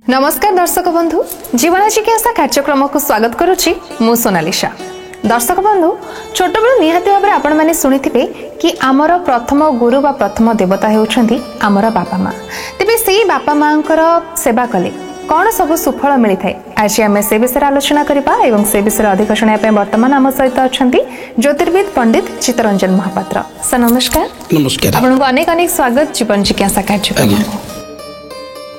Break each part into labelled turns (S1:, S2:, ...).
S1: नमस्कार दर्शक बंधु जीवन जिज्ञासा कार्यक्रम को स्वागत करुच्ची मु सोनालिशा। दर्शक बंधु छोट बेलू निहाती भाव में आपण मैंने शुणिथिबे कि आमर प्रथम गुरु बा प्रथम देवता हेउछंती आमर बापा माँ। तेबे सेही बापा माँकर सेवा कले कौन सब सुफल मिली थाए आज आम से विषय आलोचना करबा एवं से विषय अधिक शुणा वर्तमान आम सहित अछंती ज्योतिर्विद पंडित चित्तरंजन महापात्र। सर नमस्कार।
S2: नमस्कार।
S1: आपको अनेक अनेक स्वागत जीवन जिज्ञासा कार्यक्रम।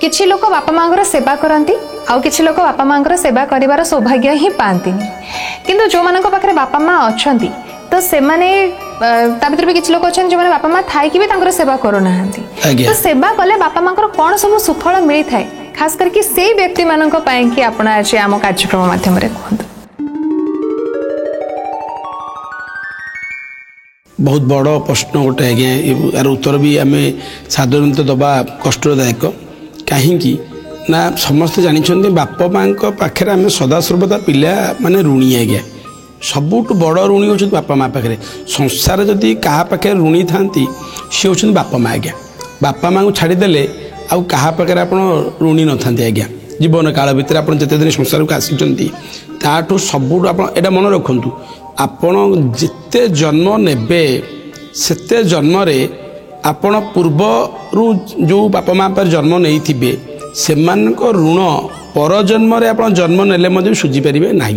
S1: किछि लोक बापा माँगर सेवा करती आउ किछि लोक बापा माँगर सेवा करिवार सौभाग्य ही पाती किंतु जो मानक पाखरे बापा माँ अछंती तो सेमाने ता भीतर भी किछि लोक अछन जो माने बापा माँ थाई कि भी तांकर सेवा करू नाहंती तो सेवा कले बापा माँकर कोन सब सुफल मिली थाए खास करके से व्यक्ति मानक पई कि आपण आज आम कार्यक्रम माध्यम रे कहंतु।
S2: बहुत बड़ प्रश्न गोटे आज्ञा यार उत्तर भी आम साधारणतः दबा कष्टदायक कहीं ना समस्ते जानी बाप माँ पाखे आम सदासर्वदा पिला माने ऋणी आज्ञा सबुठ बड़ ऋणी हो बापा माँ पाखे संसार जदि क्या पाखे ऋणी था सी हूँ बापा माँ आज्ञा बापा माँ को छाड़देले आउ क्या पाखे आप ऋणी न था आज्ञा जीवन काल भितर आप जिते दिन संसार को आसी ताठू सबुठ आप मन रखु आपण जिते जन्म नेबे सेते जन्म रे आपण पूर्व जो बापा माँ पर जन्म नहीं थे से ऋण पर जन्म रे आप जन्म नेले सुझी पारे ना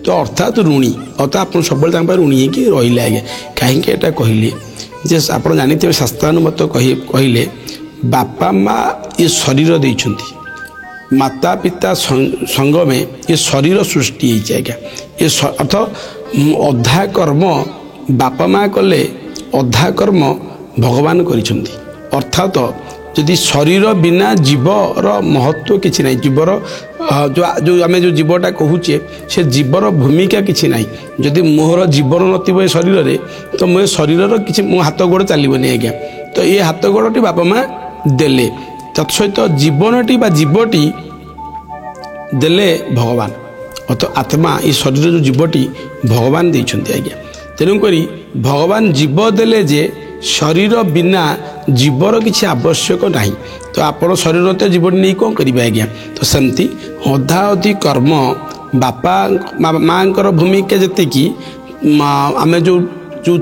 S2: तो अर्थात ऋणी अर्थात आप सब ऋणी हो रही आज्ञा कहीं कहले जे आप जानते शास्त्रानुमत कहले बापा माँ ये शरीर देइछंती माता पिता संगमे ये शरीर सृष्टि आज्ञा ये अर्थ अधा कर्म बापा माँ कले अधा कर्म भगवान करिछंती अर्थात यदि शरीर बिना जीवर महत्व किसी ना जीवर जो आम जो जीवटा कहूचे से जीवर भूमिका किसी ना जदि मोहर जीवन नथिबो शरीर रे तो मो शरीर किसी मो हाथ गोड़ चलबनी आज्ञा तो ये हाथ गोड़टी बापा माँ देले तत्सहित जीवनटी बा जीवटी देले भगवान अर्थात आत्मा ये शरीर जो जीवटी भगवान देइछंती आज्ञा तेणुक भगवान जीव देले जे शरीर बिना जीवर किसी आवश्यक नहीं तो आपण शरीर तो जीवन नहीं कौन करेंगे आज्ञा तो सेमती अधा अधि कर्म बापा माँ भूमिका जी आम जो जो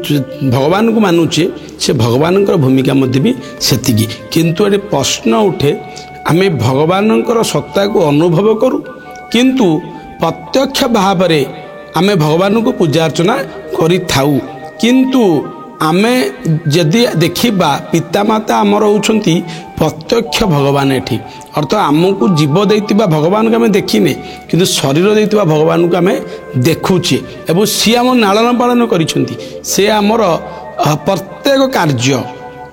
S2: भगवान को मानुचे से भगवान भूमिका मध्य भी सेतिकी किंतु ये प्रश्न उठे आम भगवान सत्ता को अनुभव करूँ किंतु प्रत्यक्ष भाव में आम भगवान को पूजा अर्चना करि थाउ किंतु आमे जदि देखिबा पितामाता आमर होउछंती प्रत्यक्ष भगवान एठी अर्थात आमको जीव देइतिबा भगवान को आम देखिने किंतु शरीर देइतिबा भगवान को आम देखुचे एवं सी आम नालन पालन करिछंती से आमर प्रत्येक कार्य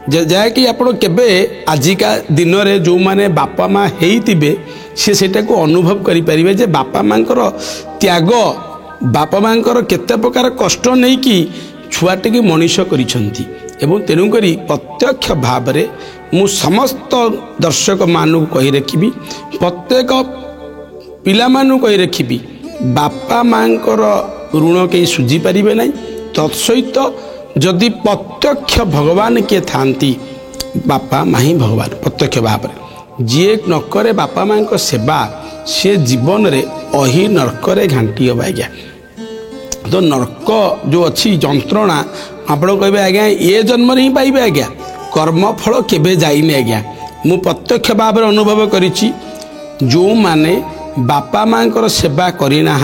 S2: जहाँकि आप आजिका दिन में जो माने बापा माँ होइतिबे से सेटा को अनुभव करि परिबे जे बापा माँकर त्याग बापा माँकर केते प्रकार कष्ट नहीं कि छुआटी की मनीष करिछंती एवं तेणुक प्रत्यक्ष भाव में मु समस्त दर्शक मानू कही रखी प्रत्येक पिला मानू कही रखी बापा माँकर ऋण कहीं सुझी पारे ना तत्सहित जदि प्रत्यक्ष भगवान किए थांती बापा माँ ही भगवान प्रत्यक्ष भाव में जी न करे बापा माँ को सेवा सी जीवन रे अहि नरक घाटी हम आज्ञा तो नरक जो अच्छी जंत्रणा आप कहे आज्ञा ये जन्म ही पाइबे आज्ञा कर्मफल केबे जाइने आज्ञा मु प्रत्यक्ष भाव में अनुभव करिछि जो माने बापा माँ को सेवा करना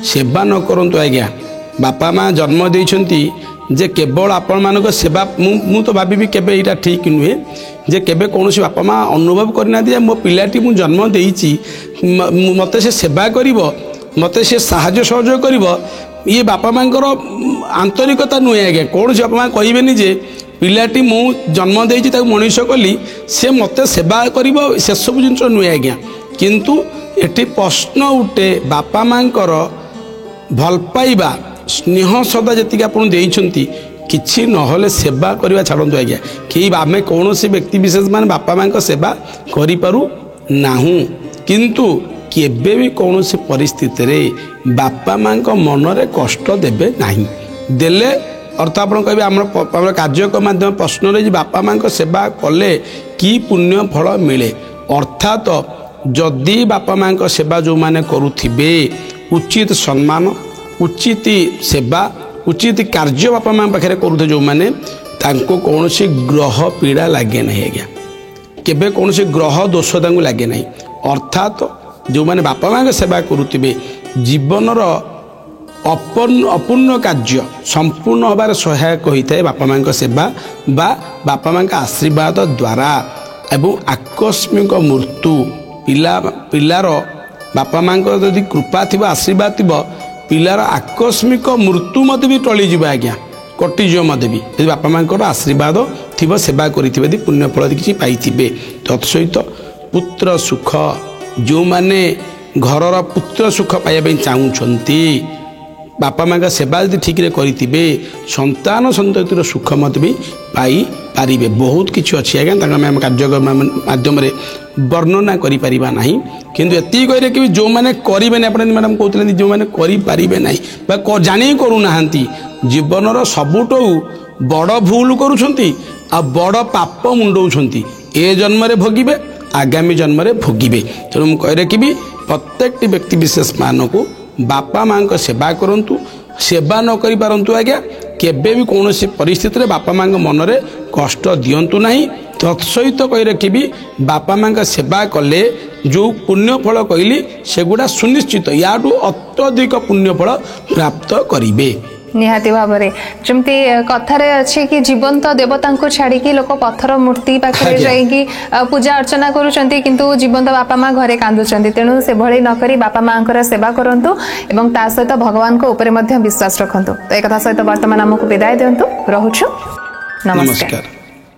S2: सेवा न करंतु आज्ञा बापा माँ जन्म देइछंती जे केवल आपण मानक सेवा मु तो भाभी केबे एटा ठीक नुहे जे केबे कौन बापा माँ अनुभव करना दिया मो पिलाटी मु जन्म देइछि मते से सेवा करिवो मते से साहाय्य सहयोग करिवो ये बापा माँ आंतरिकता नुहे आज्ञा कौन बापा माँ कहबेनि जे पिलाटी मु जन्म देइछि ताको मनीष कली से मते सेवा करिवो से सब जिनिस नुहे आज्ञा किंतु एटी प्रश्न उठे बापा माँ भल पाइबा स्नेह सदा जी आप किसी नहले सेवा करवा छाड़ू आज्ञा कि आम कौन व्यक्ति विशेष मान बापा माँ सेवा करूँ किंतु केबे भी कौन परिस्थिति रे बापा माँ मन रे कष्ट देबे नहीं देले अर्थ आप कहे आम कार्यक्रम माध्यम प्रश्न बापा माँ सेवा कले कि पुण्य फल मिले अर्थात जदि बापा माँ सेवा जो मैंने करुथिबे उचित सम्मान उचित सेवा उचित कार्य बापा माँ पाखे करुथे जो मैंने तांको कौन सी ग्रह पीड़ा लगे ना आज्ञा केबे कौन सी ग्रह दोष तांको लगे ना अर्थात जो मैंने बापा माँ सेवा करुथिबे जीवनर अपूर्ण कार्य संपूर्ण होबार सहायक होता है बापा माँ सेवा बा बापा माँ आशीर्वाद द्वारा एवं आकस्मिक मृत्यु पिलार बापा माँ जदि कृपा थी आशीर्वाद थी पिलार आकस्मिक मृत्यु मत भी टलीज आज्ञा कटिज मत भी यदि बापा माँ आशीर्वाद थी सेवा करें पुण्यफल किसी पाइबे तत्सहित पुत्र सुख जो माने घरर पुत्र सुख पाइबा चाहूँगी बापा माँ सेवा यदि ठीक करेंगे संतान संततिर सुख मत भी पाई पारिबे बहुत किसी अच्छी आज्ञा आम कार्यक्रम माध्यम वर्णना करिपारिबा नाही किंतु एति कहिरे कि जो माने करिबे नै आपण मैडम कहउतले जो माने करि पारिबे नाही बा जानि करू नाहंती जीवनर सबुटो बड़ भूल करूछंती आ बड़ पाप मुंडौछंती ए जन्म रे भोगिबे आगामी जन्म रे भोगिबे तेणु मु कहिरे कि भी प्रत्येक व्यक्ति विशेष मान को बापा माँ सेवा करंतु सेवा न करि पारंतु आज्ञा केबे भी कौन परिस्थिति रे बापा माँ मन रे कष्ट दियंतु नहीं तत्सहित कही रखी बापा माँ सेवा कले जो पुण्यफल कहली सेगुड़ा सुनिश्चित याडू अत्यधिक पुण्यफल प्राप्त करिवे
S1: निहाती भाव में जमती कथारे अच्छी कि जीवंत देवता को छाड़ी लोक पत्थर मूर्ति पाखे जाइकी पूजा अर्चना करुँच किंतु जीवंत बापा माँ घरे कांदुचंती तेणु से भली नकरी बापा माँ सेवा करंतु एवं ता सहित भगवान को ऊपर विश्वास रखंतु तो एक सहित वर्तमान आमको विदाय दिंतु रहुछु नमस्कार।